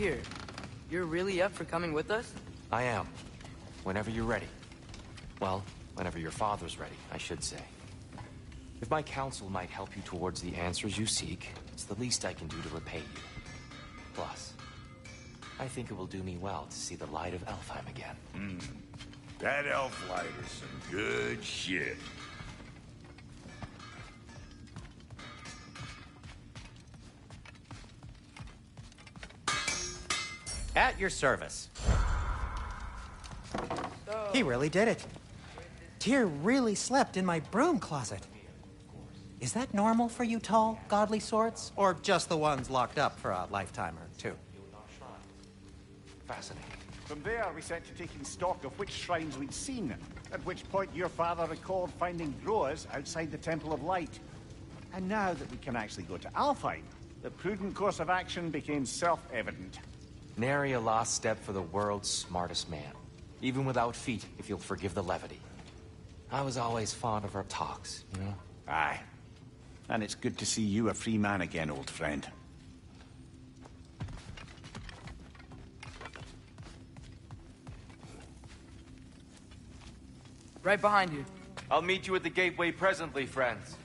Tyr, you're really up for coming with us? I am. Whenever you're ready. Well, whenever your father's ready, I should say. If my counsel might help you towards the answers you seek, it's the least I can do to repay you. Plus, I think it will do me well to see the light of Elfheim again. That elf light is some good shit. At your service. He really did it. Tyr really slept in my broom closet. Is that normal for you tall, godly swords? Or just the ones locked up for a lifetime or two? Fascinating. From there, we set to taking stock of which shrines we'd seen, at which point your father recalled finding growers outside the Temple of Light. And now that we can actually go to Alfheim, the prudent course of action became self-evident. Nary a lost step for the world's smartest man. Even without feet, if you'll forgive the levity. I was always fond of our talks, you know? Aye. And it's good to see you a free man again, old friend. Right behind you. I'll meet you at the gateway presently, friends.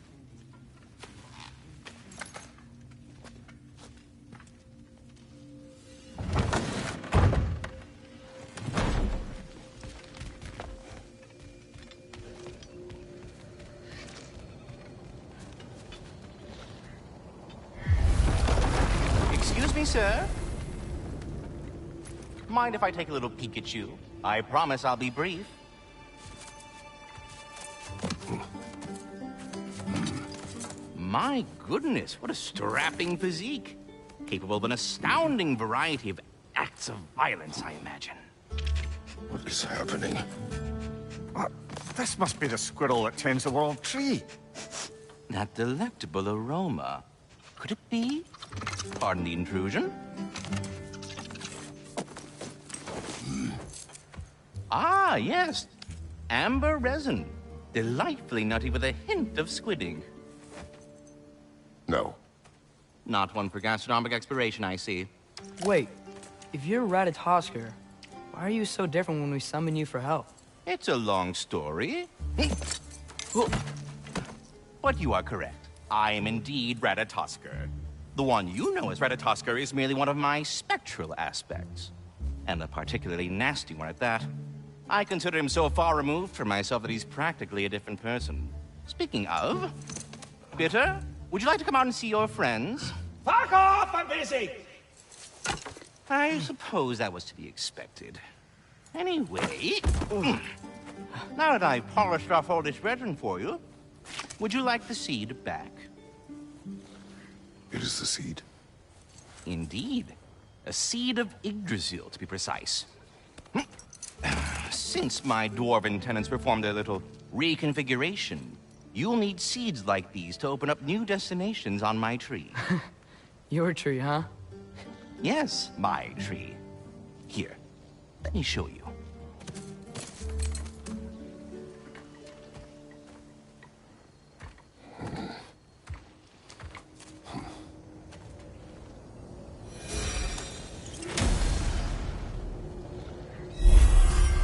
Excuse me, sir? Mind if I take a little peek at you? I promise I'll be brief. My goodness, what a strapping physique. Capable of an astounding variety of acts of violence, I imagine. What is happening? This must be the squirrel that tends the world tree. That delectable aroma. Could it be? Pardon the intrusion. Ah, yes. Amber resin. Delightfully nutty with a hint of squidding. No. Not one for gastronomic exploration, I see. Wait, if you're Ratatoskr, why are you so different when we summon you for help? It's a long story. But you are correct. I am indeed Ratatoskr. The one you know as Ratatoskr is merely one of my spectral aspects. And a particularly nasty one at that. I consider him so far removed from myself that he's practically a different person. Speaking of... Bitter, would you like to come out and see your friends? Fuck off! I'm busy! I suppose that was to be expected. Anyway... Now that I've polished off all this resin for you, would you like the seed back? It is the seed. Indeed. A seed of Yggdrasil, to be precise. Since my dwarven tenants performed their little reconfiguration, you'll need seeds like these to open up new destinations on my tree. Your tree, huh? Yes, my tree. Here, let me show you.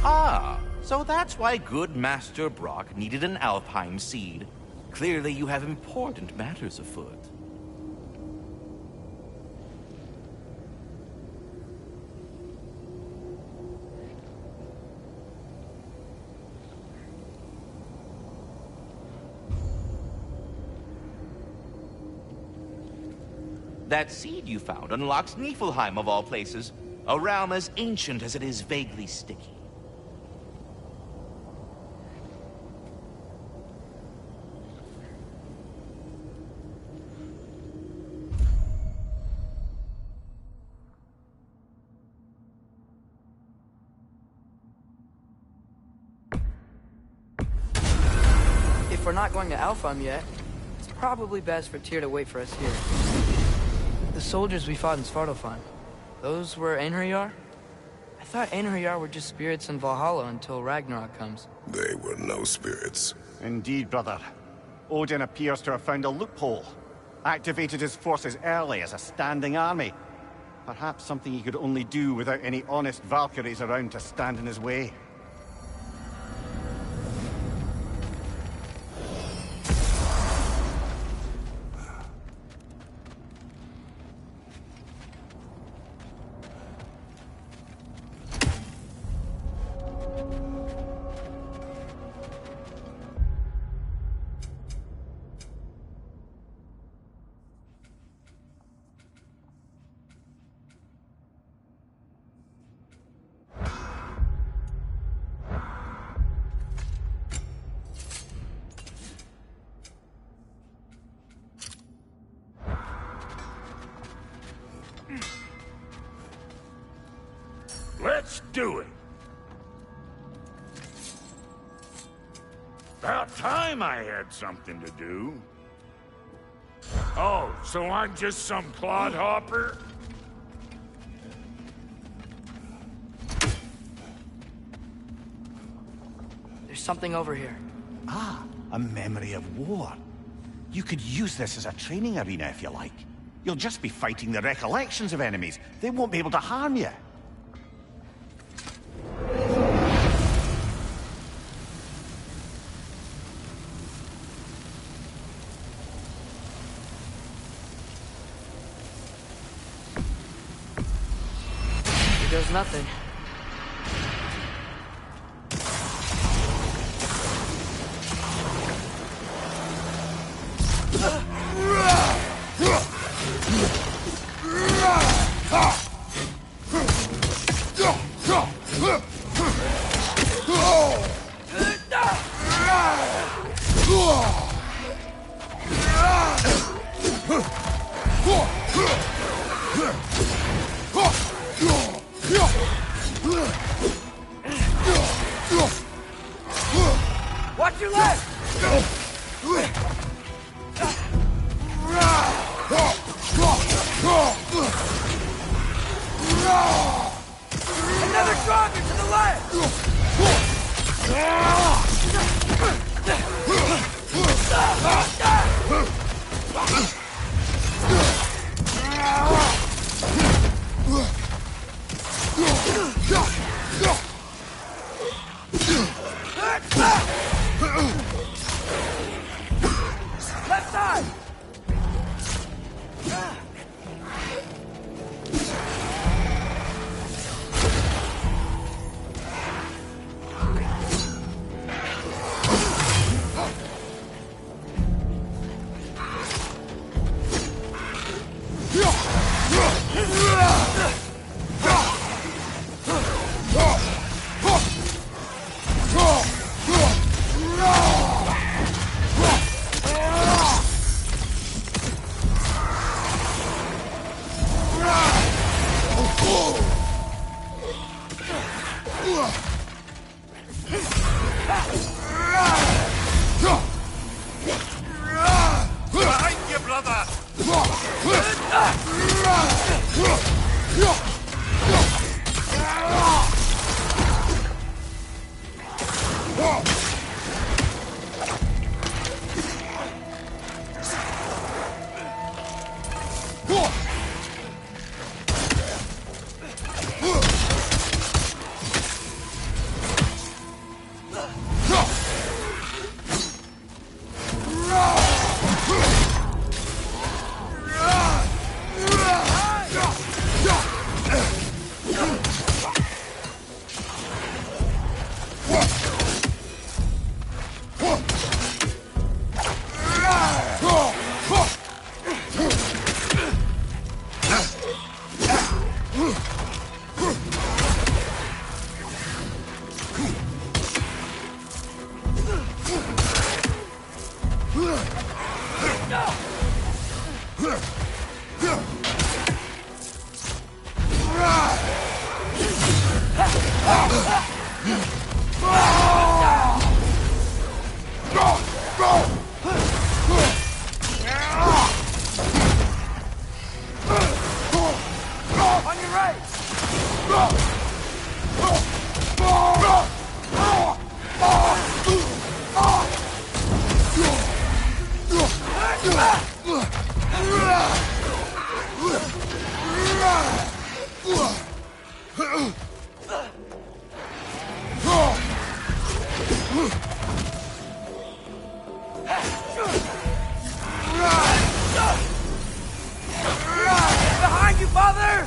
Ah, so that's why good Master Brock needed an Alfheim seed. Clearly you have important matters afoot. That seed you found unlocks Niflheim of all places, a realm as ancient as it is vaguely sticky. If we're not going to Alfheim yet, it's probably best for Tyr to wait for us here. The soldiers we fought in Svartalfheim, those were Einherjar? I thought Einherjar were just spirits in Valhalla until Ragnarok comes. They were no spirits. Indeed, brother. Odin appears to have found a loophole. Activated his forces early as a standing army. Perhaps something he could only do without any honest Valkyries around to stand in his way. Let's do it. About time I had something to do. Oh, so I'm just some clodhopper? There's something over here. Ah, a memory of war. You could use this as a training arena if you like. You'll just be fighting the recollections of enemies. They won't be able to harm you. Here goes nothing. Watch your left! Another dragon to the left! Left side! Behind you, father!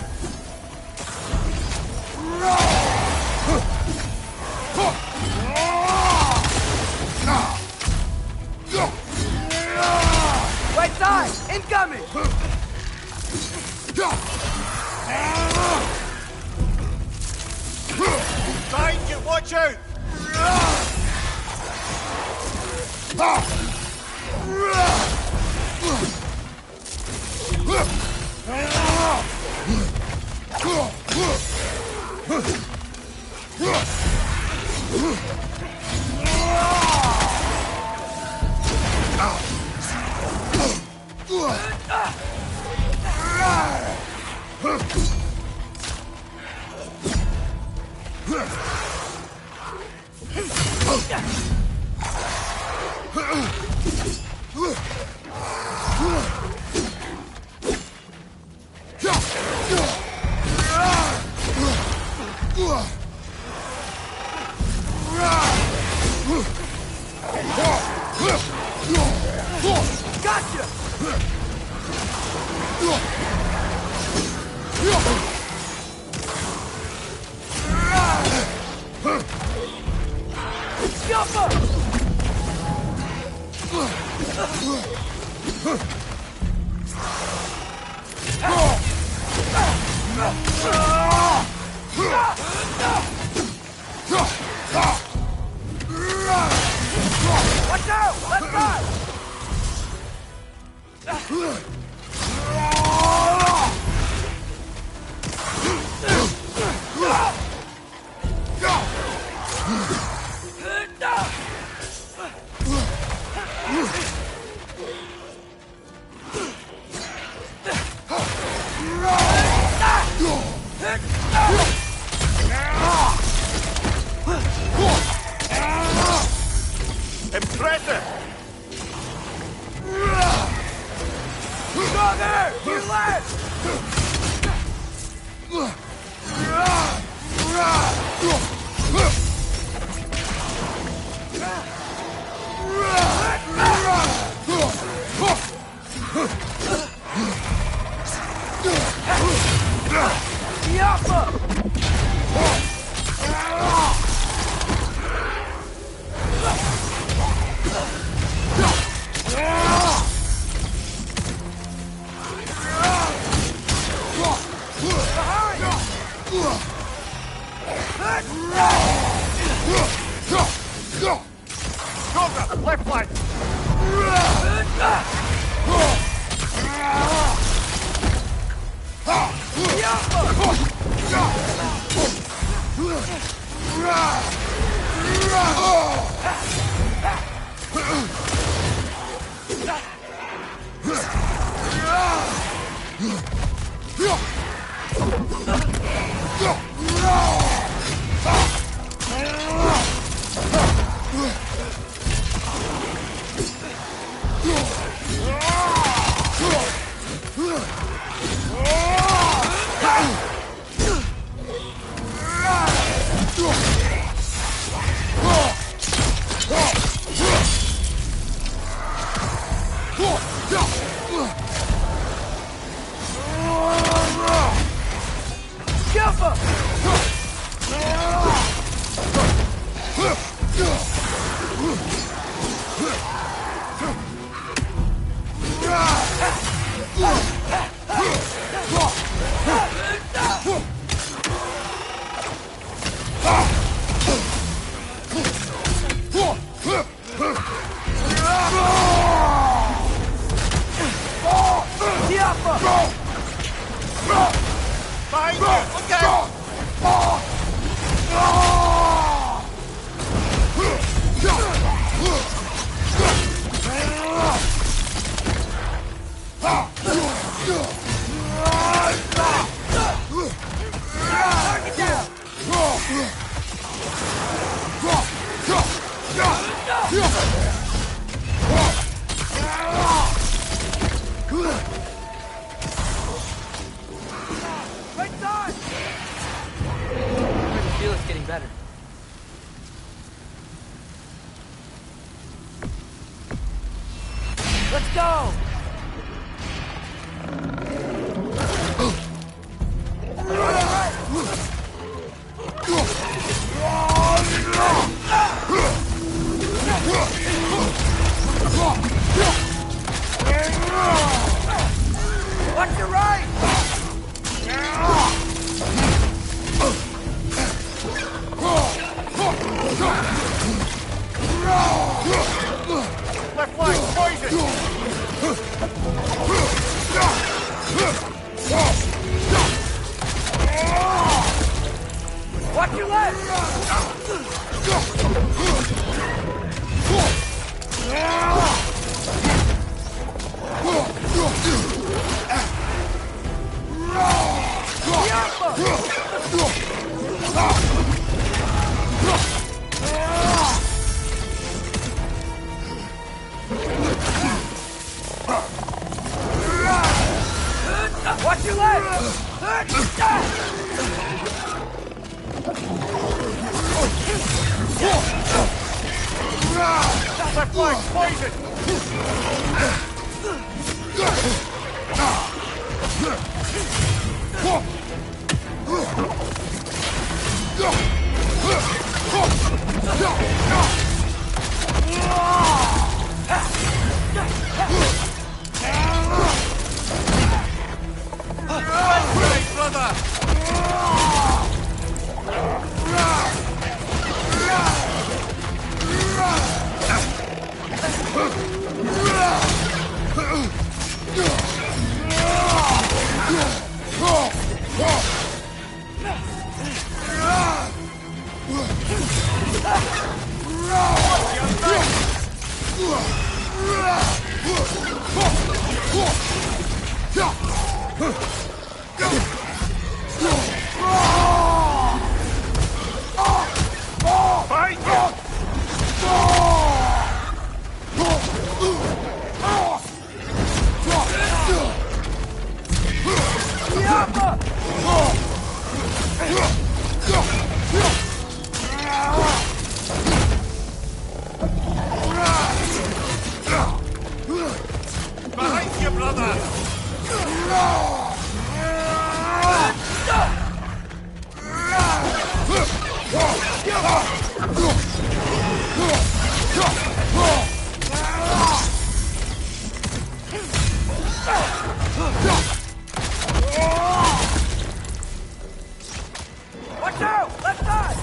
Right side! Incoming! Behind you, watch out! Gotcha! Jump up! Watch out! Left side! Impressive! Brother! You left! Cobra, left flank! Behind you! Look out! better. Let's go! Watch your right! Left flank, poison! Watch your left! Watch your Left flank, poison! Behind you, brother! Watch out! Left side!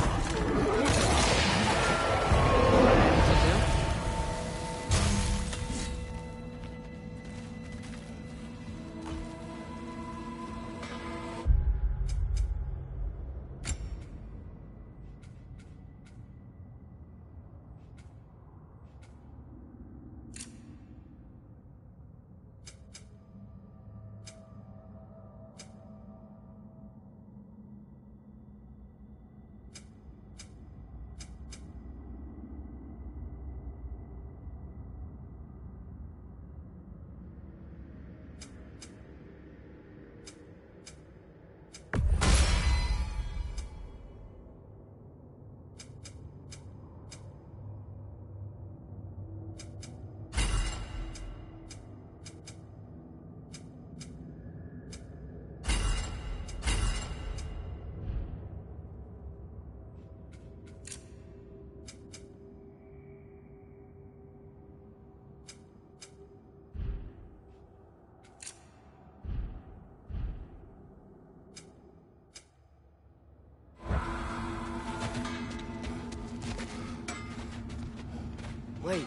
Wait,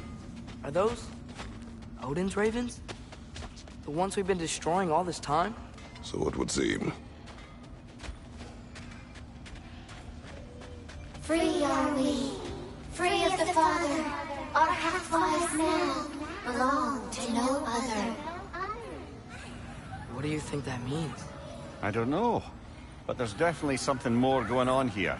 are those Odin's ravens? The ones we've been destroying all this time? So it would seem. Free are we, free of the Father. Our half-lives now belong to no other. What do you think that means? I don't know, but there's definitely something more going on here.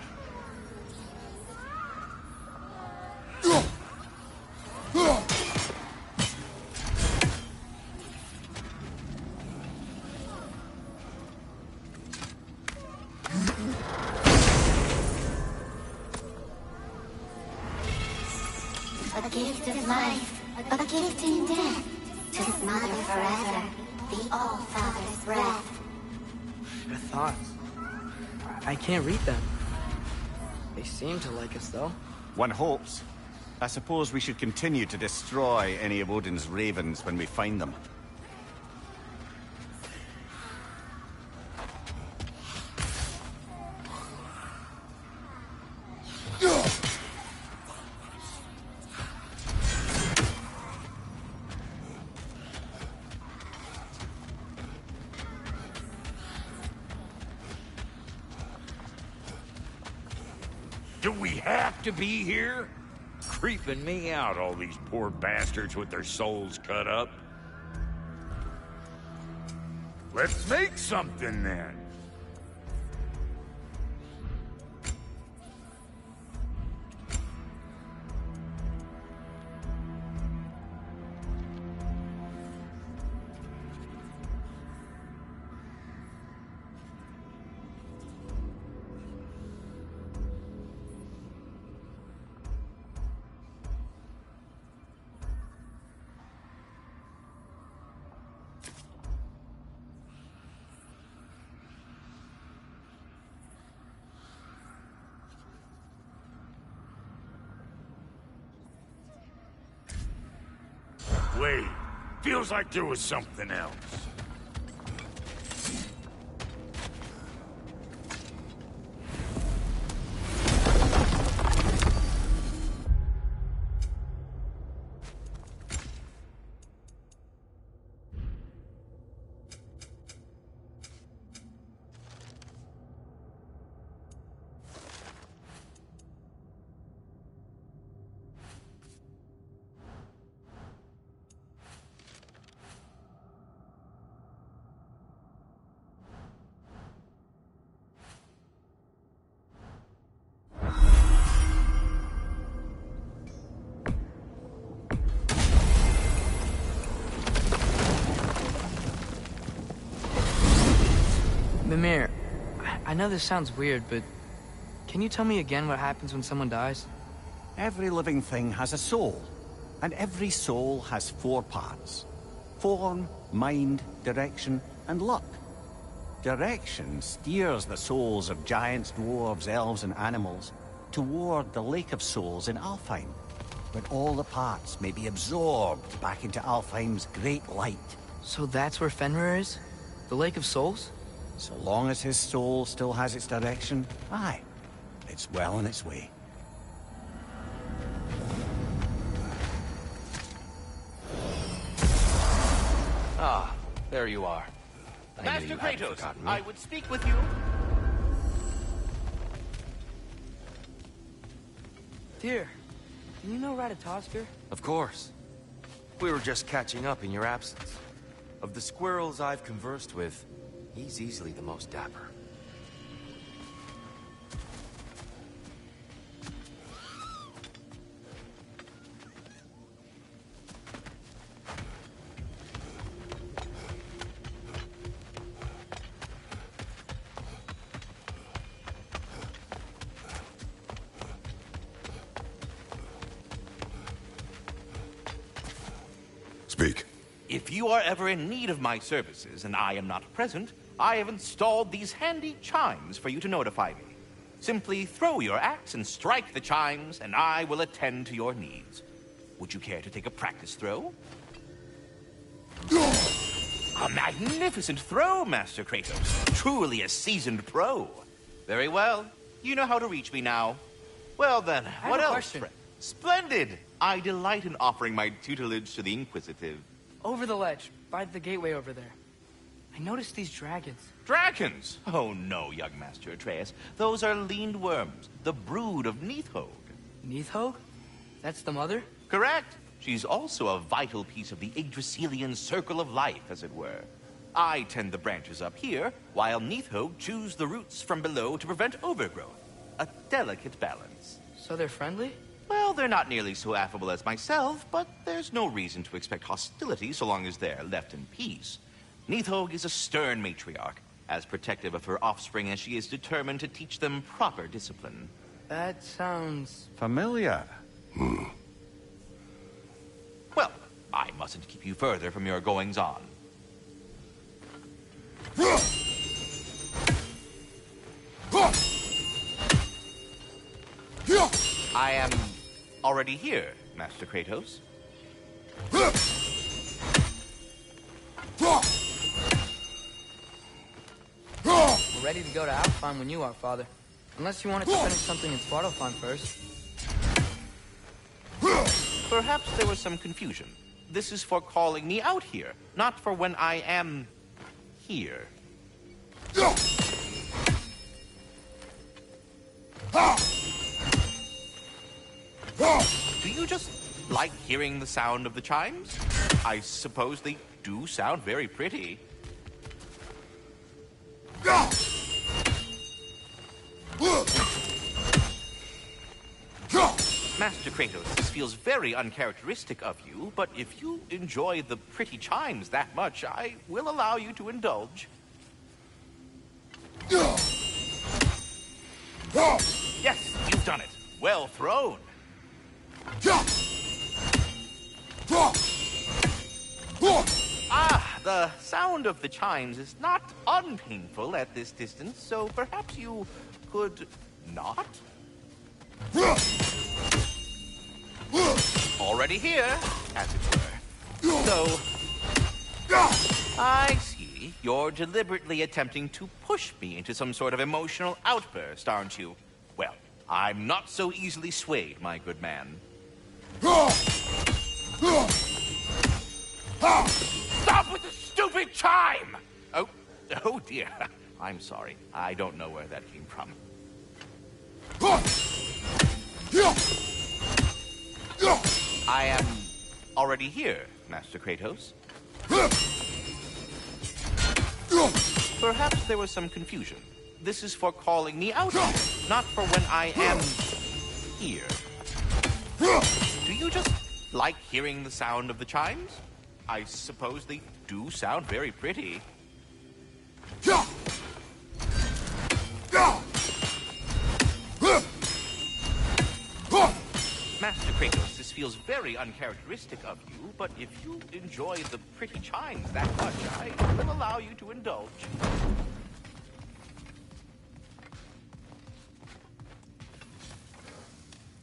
A gift of life, a gift in death. To smother forever the All-Father's breath. The thoughts. I can't read them. They seem to like us, though. One hopes. I suppose we should continue to destroy any of Odin's ravens when we find them. Do we have to be here? Creeping me out, all these poor bastards with their souls cut up. Let's make something then. Wait, feels like there was something else. Mimir, I know this sounds weird, but can you tell me again what happens when someone dies? Every living thing has a soul, and every soul has 4 parts. Form, mind, direction, and luck. Direction steers the souls of giants, dwarves, elves, and animals toward the Lake of Souls in Alfheim, where all the parts may be absorbed back into Alfheim's great light. So that's where Fenrir is? The Lake of Souls? So long as his soul still has its direction, aye, it's well on its way. Ah, there you are. I knew Master you hadn't Kratos, forgotten me. I would speak with you. Dear, do you know Ratatoskr? Of course. We were just catching up in your absence. Of the squirrels I've conversed with, he's easily the most dapper. Speak. If you are ever in need of my services and I am not present, I have installed these handy chimes for you to notify me. Simply throw your axe and strike the chimes, and I will attend to your needs. Would you care to take a practice throw? A magnificent throw, Master Kratos. Truly a seasoned pro. Very well. You know how to reach me now. Well then, have what a else? question. Splendid! I delight in offering my tutelage to the Inquisitive. Over the ledge, by the gateway over there. I noticed these dragons. Dragons? Oh no, young Master Atreus. Those are leaned worms, the brood of Neithhog. Neithhog? That's the mother? Correct. She's also a vital piece of the Yggdrasilian circle of life, as it were. I tend the branches up here, while Neithhog chews the roots from below to prevent overgrowth. A delicate balance. So they're friendly? Well, they're not nearly so affable as myself, but there's no reason to expect hostility so long as they're left in peace. Neithhog is a stern matriarch, as protective of her offspring as she is determined to teach them proper discipline. That sounds... Familiar. mustn't keep you further from your goings-on. I am already here, Master Kratos. We're ready to go to Alfheim when you are, Father. Unless you wanted to finish something in Svartalfheim first. Perhaps there was some confusion. This is for calling me out here, not for when I am here. Do you just like hearing the sound of the chimes? I suppose they do sound very pretty. Master Kratos, this feels very uncharacteristic of you, but if you enjoy the pretty chimes that much, I will allow you to indulge. Yes, you've done it. Well thrown. Ah, the sound of the chimes is not unpainful at this distance, so perhaps you could not? Already here, as it were. So, I see. You're deliberately attempting to push me into some sort of emotional outburst, aren't you? Well, I'm not so easily swayed, my good man. Stop with the stupid chime! Oh dear. I'm sorry. I don't know where that came from. I am already here, Master Kratos. Perhaps there was some confusion. This is for calling me out here, not for when I am here. Do you just like hearing the sound of the chimes? I suppose they do sound very pretty. Master Kratos, this feels very uncharacteristic of you, but if you enjoy the pretty chimes that much, I will allow you to indulge.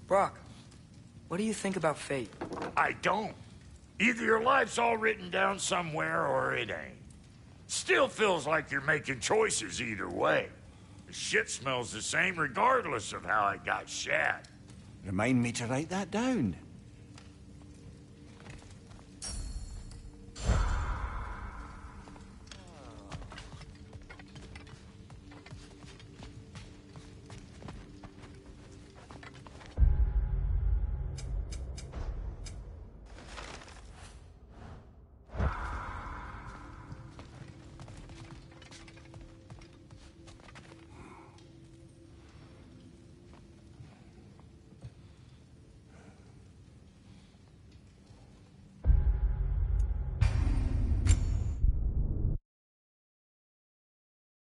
Brock, what do you think about fate? I don't. Either your life's all written down somewhere or it ain't. Still feels like you're making choices either way. The shit smells the same regardless of how it got shat. Remind me to write that down.